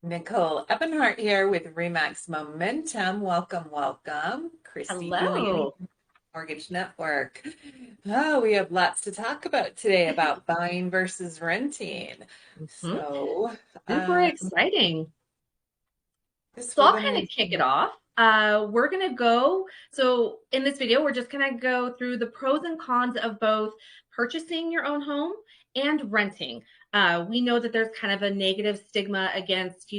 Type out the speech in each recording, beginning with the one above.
Nicole Ebenhart here with Remax Momentum. Welcome, welcome. Christy Delaney, Hello. Mortgage Network. Oh, we have lots to talk about today about buying versus renting. Mhm. So, Super um, exciting. this So we're I'll going kind to of kick it off. We're going to go. So in this video, we're just going to go through the pros and cons of both purchasing your own home and renting. We know that there's kind of a negative stigma against,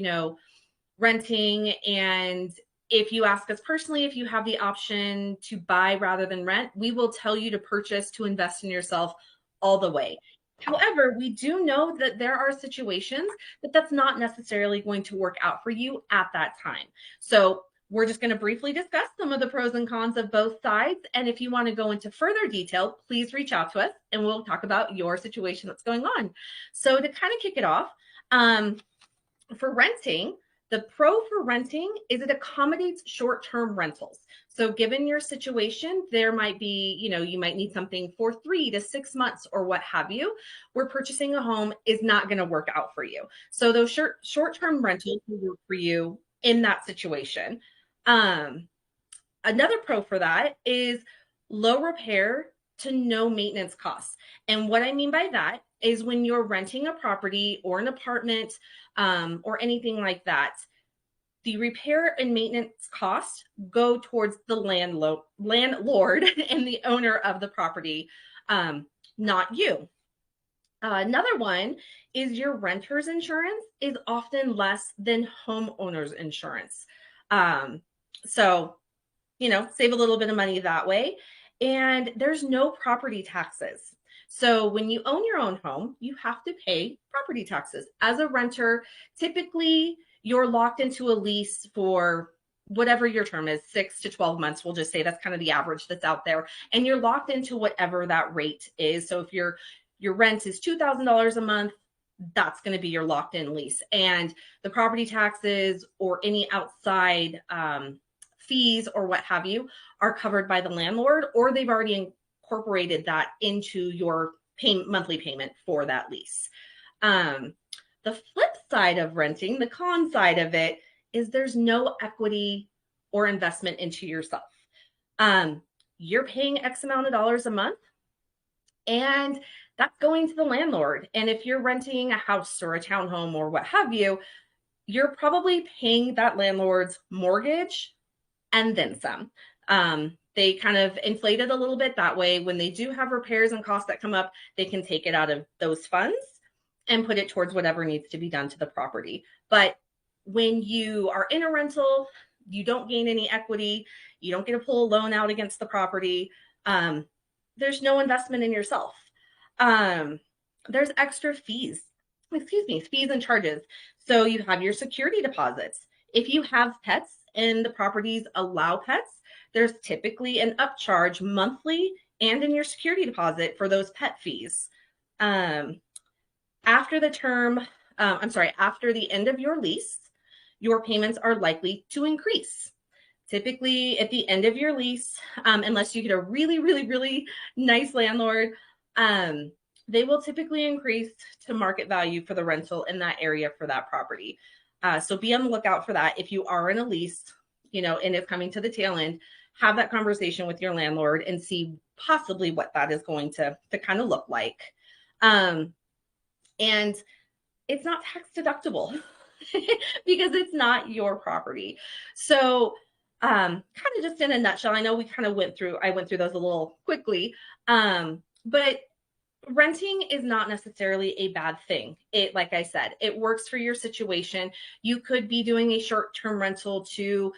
renting. And if you ask us personally, if you have the option to buy rather than rent, we will tell you to purchase to invest in yourself all the way. However, we do know that there are situations that that's not necessarily going to work out for you at that time. So we're just going to briefly discuss some of the pros and cons of both sides. And if you want to go into further detail, please reach out to us and we'll talk about your situation that's going on. So to kind of kick it off, um, for renting, the pro for renting is it accommodates short-term rentals. So given your situation, there might be, you might need something for 3 to 6 months or what have you, where purchasing a home is not going to work out for you. So those short-term rentals will work for you in that situation. Um, Another pro for that is low repair to no maintenance costs. And what I mean by that is when you're renting a property or an apartment or anything like that, the repair and maintenance costs go towards the landlord and the owner of the property, not you. Another one is your renter's insurance is often less than homeowner's insurance. Um, so save a little bit of money that way. And there's no property taxes. So when you own your own home, you have to pay property taxes. As a renter, typically you're locked into a lease for whatever your term is, 6 to 12 months. We'll just say that's kind of the average that's out there. And you're locked into whatever that rate is. So if your rent is $2,000 a month, that's going to be your locked in lease. And the property taxes or any outside fees or what have you are covered by the landlord, or they've already incorporated that into your monthly payment for that lease. Um, the flip side of renting, the con side of it, is there's no equity or investment into yourself. Um, you're paying X amount of dollars a month, and that's going to the landlord. And if you're renting a house or a townhome or what have you, you're probably paying that landlord's mortgage and then some. They kind of inflate it a little bit. That way, when they do have repairs and costs that come up, they can take it out of those funds and put it towards whatever needs to be done to the property. But when you are in a rental, you don't gain any equity. You don't get to pull a loan out against the property. Um, there's no investment in yourself. Um, there's extra fees and charges. So you have your security deposits. If you have pets and the properties allow pets, there's typically an upcharge monthly and in your security deposit for those pet fees. Um, after the term, after the end of your lease, your payments are likely to increase. Typically, at the end of your lease, unless you get a really, really, really nice landlord, they will typically increase to market value for the rental in that area for that property. So be on the lookout for that. If you are in a lease, and it's coming to the tail end, have that conversation with your landlord and see possibly what that is going to kind of look like. And it's not tax deductible because it's not your property. So, kind of just in a nutshell, I know I went through those a little quickly, but renting is not necessarily a bad thing. Like I said, it works for your situation. You could be doing a short-term rental to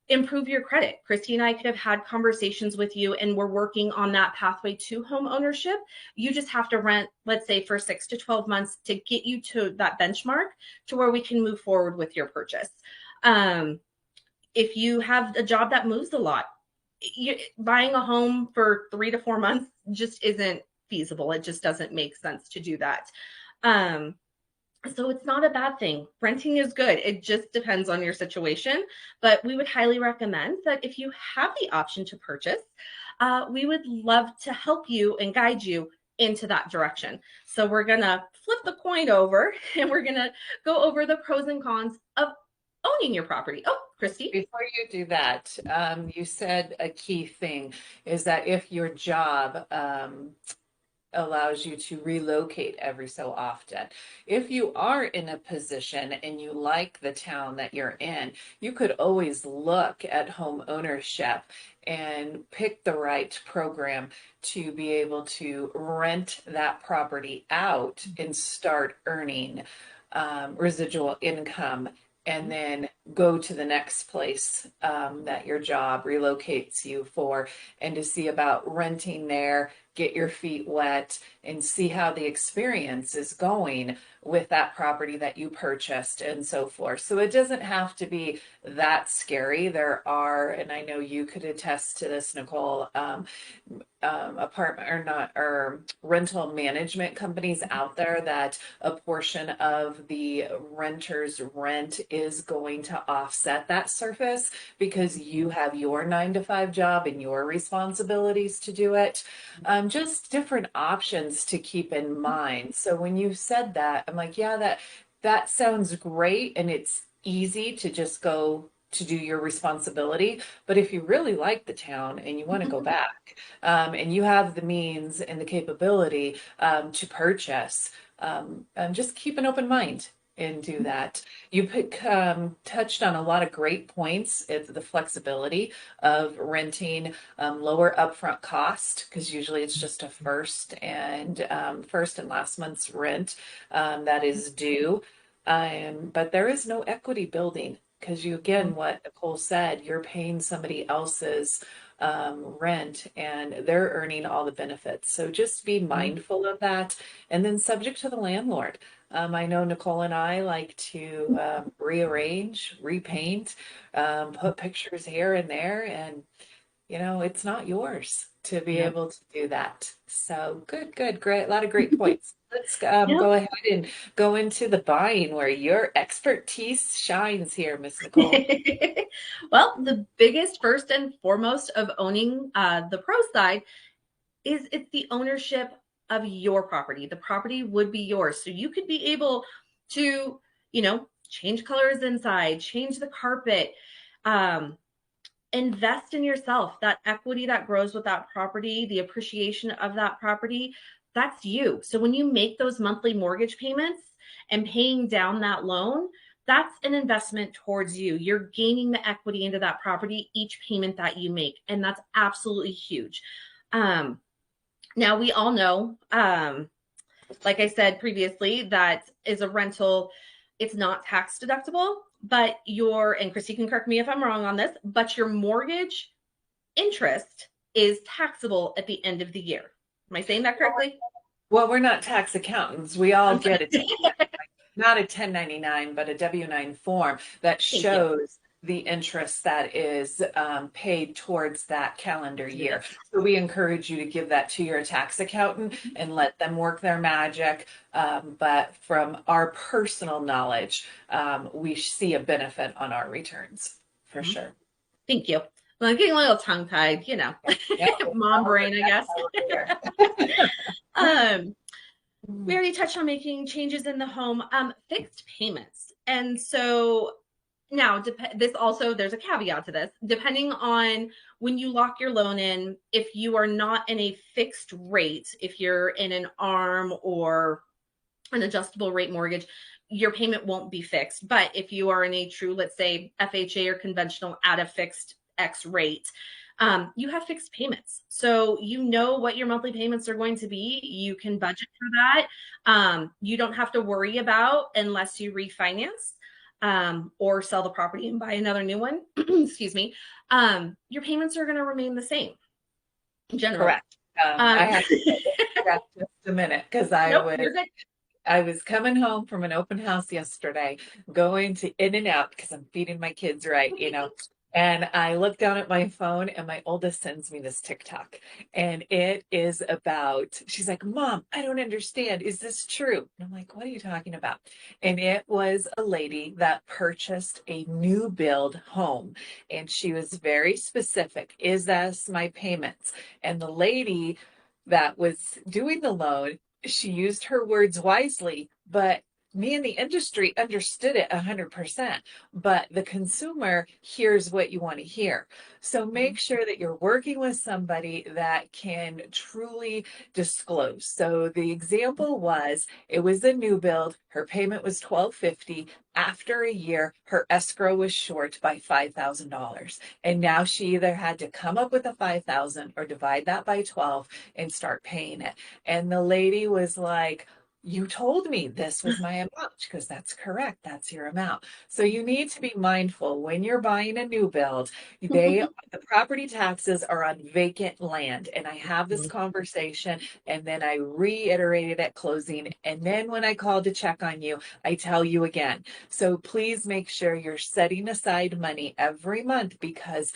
improve your credit. Christy and I could have had conversations with you and we're working on that pathway to home ownership. You just have to rent, let's say, for 6 to 12 months to get you to that benchmark to where we can move forward with your purchase. Um, if you have a job that moves a lot, buying a home for 3 to 4 months just isn't feasible. It just doesn't make sense to do that. Um, so it's not a bad thing. Renting is good. It just depends on your situation. But we would highly recommend that if you have the option to purchase, we would love to help you and guide you into that direction. So we're going to flip the coin over and we're going to go over the pros and cons of owning your property. Oh, Christy. Before you do that, you said a key thing is that if your job allows you to relocate every so often. If you are in a position and you like the town that you're in, you could always look at home ownership and pick the right program to be able to rent that property out and start earning residual income, and then go to the next place that your job relocates you for, and to see about renting there, get your feet wet, and see how the experience is going with that property that you purchased and so forth. So it doesn't have to be that scary. There are, and I know you could attest to this, Nicole, apartment or not, or rental management companies out there that a portion of the renter's rent is going to offset that surface because you have your 9 to 5 job and your responsibilities to do it. Just different options to keep in mind. So when you said that, I'm like, yeah, that sounds great, and it's easy to just go to do your responsibility. But if you really like the town and you want to go back, and you have the means and the capability to purchase, just keep an open mind and do that. You touched on a lot of great points. It's the flexibility of renting, lower upfront cost, because usually it's just a first and last month's rent that is due. But there is no equity building because you, again, what Nicole said, you're paying somebody else's rent and they're earning all the benefits. So just be mindful of that, and then subject to the landlord. I know Nicole and I like to rearrange, repaint, put pictures here and there, and it's not yours to be Yeah. able to do that. So good, good, great, a lot of great points. Let's Yep. go ahead and go into the buying where your expertise shines here, Miss Nicole. Well, the biggest, first and foremost of owning the pro side is it's the ownership of your property. The property would be yours. So you could be able to, change colors inside, change the carpet, um, invest in yourself. That equity that grows with that property, the appreciation of that property, that's you. So when you make those monthly mortgage payments and paying down that loan, that's an investment towards you. You're gaining the equity into that property each payment that you make. And that's absolutely huge. Now we all know, like I said previously, that is a rental. It's not tax deductible, but and Christy can correct me if I'm wrong on this, but your mortgage interest is taxable at the end of the year. Am I saying that correctly? Well, we're not tax accountants. We all I'm get sorry. a not a 1099, but a W-9 form that Thank you. shows the interest that is paid towards that calendar year. Yes. So we encourage you to give that to your tax accountant and let them work their magic. But from our personal knowledge, we see a benefit on our returns for Mhm. sure. Thank you. Well, I'm getting a little tongue tied, Yeah, mom brain, I that's guess. why we're here. um, we already touched on making changes in the home, fixed payments. And so now, this also, there's a caveat to this. Depending on when you lock your loan in, if you are not in a fixed rate, if you're in an ARM or an adjustable rate mortgage, your payment won't be fixed. But if you are in a true, let's say, FHA or conventional at a fixed X rate, you have fixed payments. So you know what your monthly payments are going to be. You can budget for that. You don't have to worry about unless you refinance or sell the property and buy another new one. Excuse me. Your payments are going to remain the same generally. Correct. I Um, have to back just a minute because nope, you're good. I was coming home from an open house yesterday, going to In and Out because I'm feeding my kids right. And I look down at my phone and my oldest sends me this TikTok. And it is about, she's like, Mom, I don't understand. Is this true? And I'm like, what are you talking about? And it was a lady that purchased a new build home. And she was very specific. Is this my payments? And the lady that was doing the loan, she used her words wisely, but me in the industry understood it 100%, but the consumer hears what you want to hear. So make sure that you're working with somebody that can truly disclose. So the example was, it was a new build, her payment was 1250. After a year, her escrow was short by $5,000. And now she either had to come up with a 5,000 or divide that by 12 and start paying it. And the lady was like, you told me this was my amount, because that's correct. That's your amount. So you need to be mindful when you're buying a new build. The property taxes are on vacant land. And I have this conversation and then I reiterated at closing. And then when I call to check on you, I tell you again. So please make sure you're setting aside money every month, because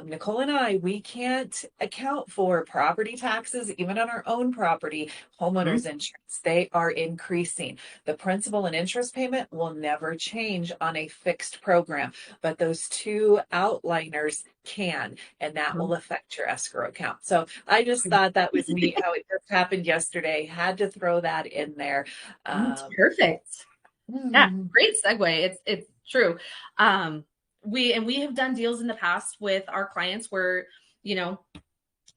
Nicole and I, we can't account for property taxes, even on our own property, homeowners insurance. They are increasing. The principal and interest payment will never change on a fixed program, but those two outliners can, and that will affect your escrow account. So I just thought that was neat how it just happened yesterday. Had to throw that in there. That's Um, perfect. Yeah, hmm. great segue. It's true. We have done deals in the past with our clients where, you know,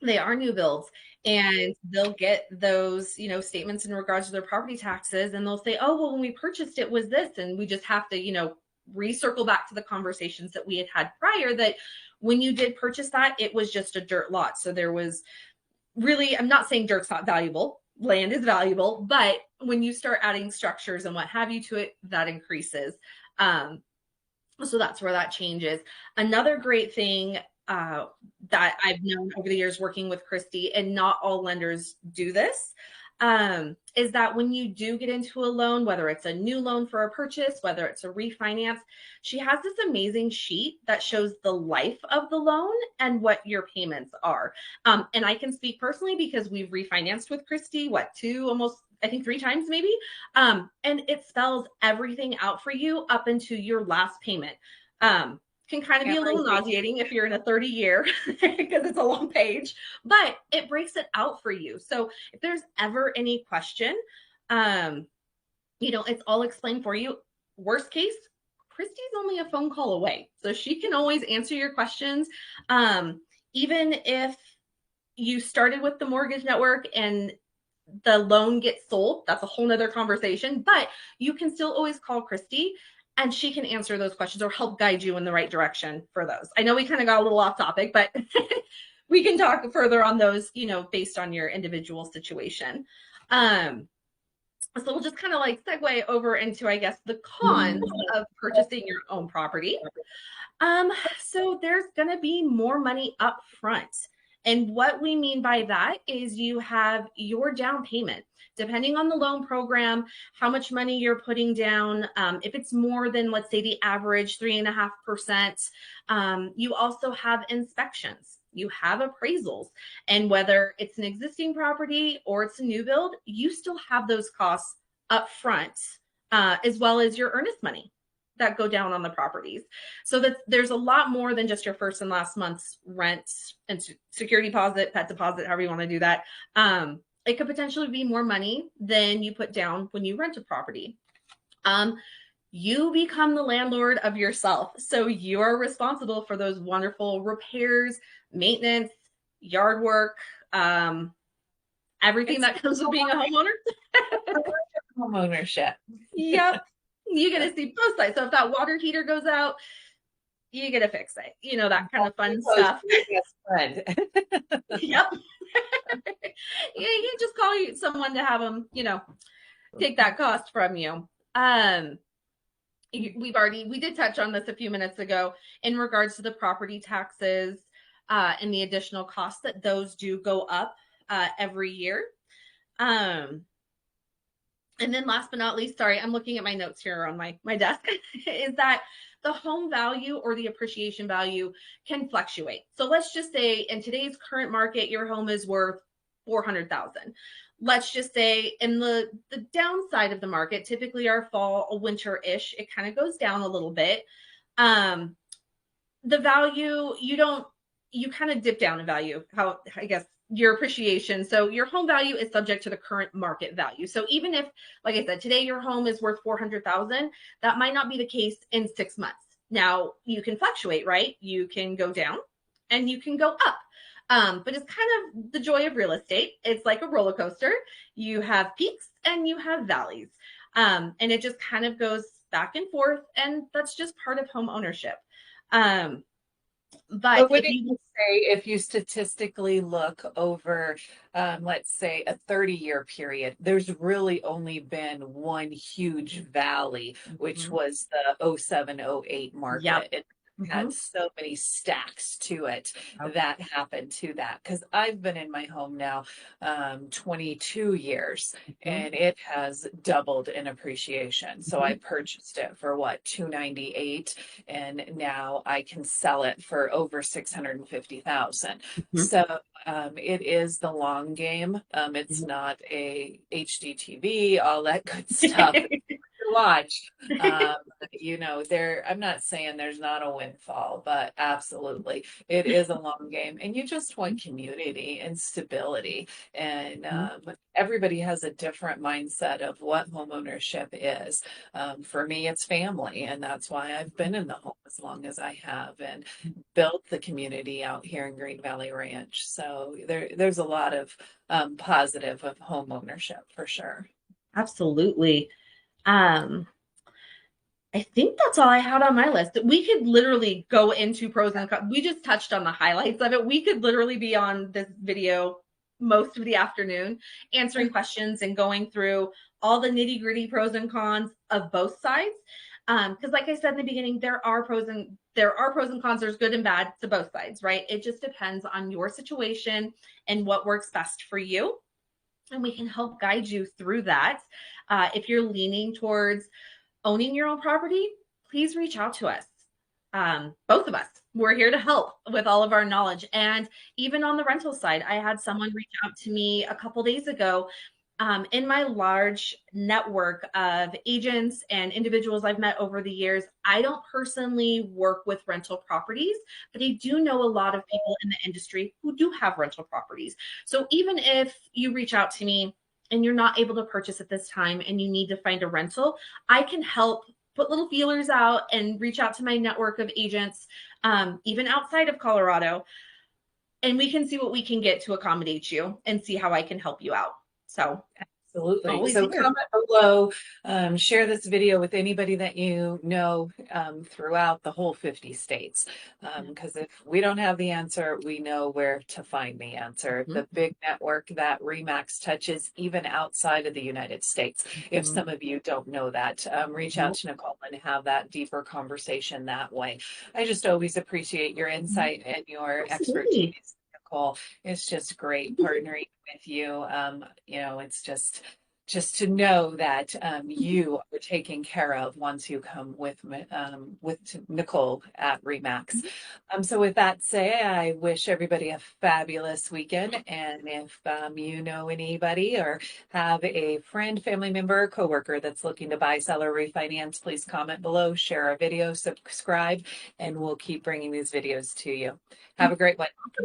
they are new builds and they'll get those, statements in regards to their property taxes, and they'll say, "Oh, well, when we purchased it was this," and we just have to, recircle back to the conversations that we had had prior, that when you did purchase that, it was just a dirt lot. So there was really, I'm not saying dirt's not valuable. Land is valuable, but when you start adding structures and what have you to it, that increases. Um, so that's where that changes. Another great thing that I've known over the years working with Christy, and not all lenders do this, is that when you do get into a loan, whether it's a new loan for a purchase, whether it's a refinance, she has this amazing sheet that shows the life of the loan and what your payments are. And I can speak personally because we've refinanced with Christy, almost, I think 3 times maybe. And it spells everything out for you up into your last payment. Can kind of be a little nauseating if you're in a 30-year because it's a long page, but it breaks it out for you. So if there's ever any question, it's all explained for you. Worst case, Christy's only a phone call away, so she can always answer your questions. Even if you started with the mortgage network and the loan gets sold, that's a whole nother conversation, but you can still always call Christy and she can answer those questions or help guide you in the right direction for those. I know we kind of got a little off topic, but we can talk further on those, based on your individual situation. So we'll just kind of like segue over into, I guess, the cons of purchasing your own property. So there's going to be more money up front. And what we mean by that is you have your down payment. Depending on the loan program, how much money you're putting down. If it's more than, let's say, the average 3.5%, you also have inspections. You have appraisals. And whether it's an existing property or it's a new build, you still have those costs up front, as well as your earnest money that go down on the properties. So that there's a lot more than just your first and last month's rent and security deposit, pet deposit, however you want to do that. It could potentially be more money than you put down when you rent a property. You become the landlord of yourself. So you're responsible for those wonderful repairs, maintenance, yard work, everything that comes with being a homeowner. Homeownership. Yep. You get to see both sides. So if that water heater goes out, you get to fix it. That kind of fun stuff. Best friend. Yep. You just call someone to have them, take that cost from you. We did touch on this a few minutes ago in regards to the property taxes and the additional costs that those do go up every year. And then last but not least, sorry, I'm looking at my notes here on my desk, is that the home value or the appreciation value can fluctuate. So let's just say in today's current market, your home is worth $400,000. Let's just say in the downside of the market, typically our fall, winter-ish, it kind of goes down a little bit. The value, you kind of dip down in value, how I guess your appreciation. So your home value is subject to the current market value. So even if, like I said, today your home is worth 400,000, that might not be the case in 6 months. Now you can fluctuate, right? You can go down and you can go up. But it's kind of the joy of real estate. It's like a roller coaster. You have peaks and you have valleys. And it just kind of goes back and forth. And that's just part of home ownership. Um, but But if wouldn't you you say if you statistically look over, let's say a 30-year period, there's really only been one huge valley, which Mhm. was the '07, '08 Yep. market. It had Mhm. so many stacks to it Yep. that happened to that. Because I've been in my home now 22 years Mhm. and it has doubled in appreciation. So I Mhm. purchased it for what, 298, and now I can sell it for over 650,000. Mhm. So it is the long game. It's Mhm. not a HDTV, all that good stuff to watch. Um, there, I'm not saying there's not a windfall, but absolutely, it is a long game. And you just want community and stability. And everybody has a different mindset of what homeownership is. For me, it's family, and that's why I've been in the home as long as I have and built the community out here in Green Valley Ranch. So there's a lot of positive of home ownership for sure. Absolutely. Um, I think that's all I had on my list. We could literally go into pros and cons. We just touched on the highlights of it. We could literally be on this video most of the afternoon answering questions and going through all the nitty gritty pros and cons of both sides. Because, like I said in the beginning, there are pros and cons. There's good and bad to both sides, right? It just depends on your situation and what works best for you, and we can help guide you through that. If you're leaning towards owning your own property, please reach out to us. Both of us, we're here to help with all of our knowledge. And even on the rental side, I had someone reach out to me a couple days ago. In my large network of agents and individuals I've met over the years, I don't personally work with rental properties, but I do know a lot of people in the industry who do have rental properties. So even if you reach out to me and you're not able to purchase at this time and you need to find a rental, I can help put little feelers out and reach out to my network of agents, even outside of Colorado, and we can see what we can get to accommodate you and see how I can help you out. So, Absolutely. always So here. comment below, share this video with anybody that you know throughout the whole 50 states. Because if we don't have the answer, we know where to find the answer. Mhm. The big network that Remax touches even outside of the United States. If Mhm. some of you don't know that, reach out to Nicole and have that deeper conversation that way. I just always appreciate your insight and your Absolutely. expertise, Nicole. It's just great partnering with you. It's just to know that you are taken care of once you come with Nicole at Remax. So with that say, I wish everybody a fabulous weekend. And if you know anybody or have a friend, family member, or coworker that's looking to buy, sell, or refinance, please comment below, share our video, subscribe, and we'll keep bringing these videos to you. Have a great one.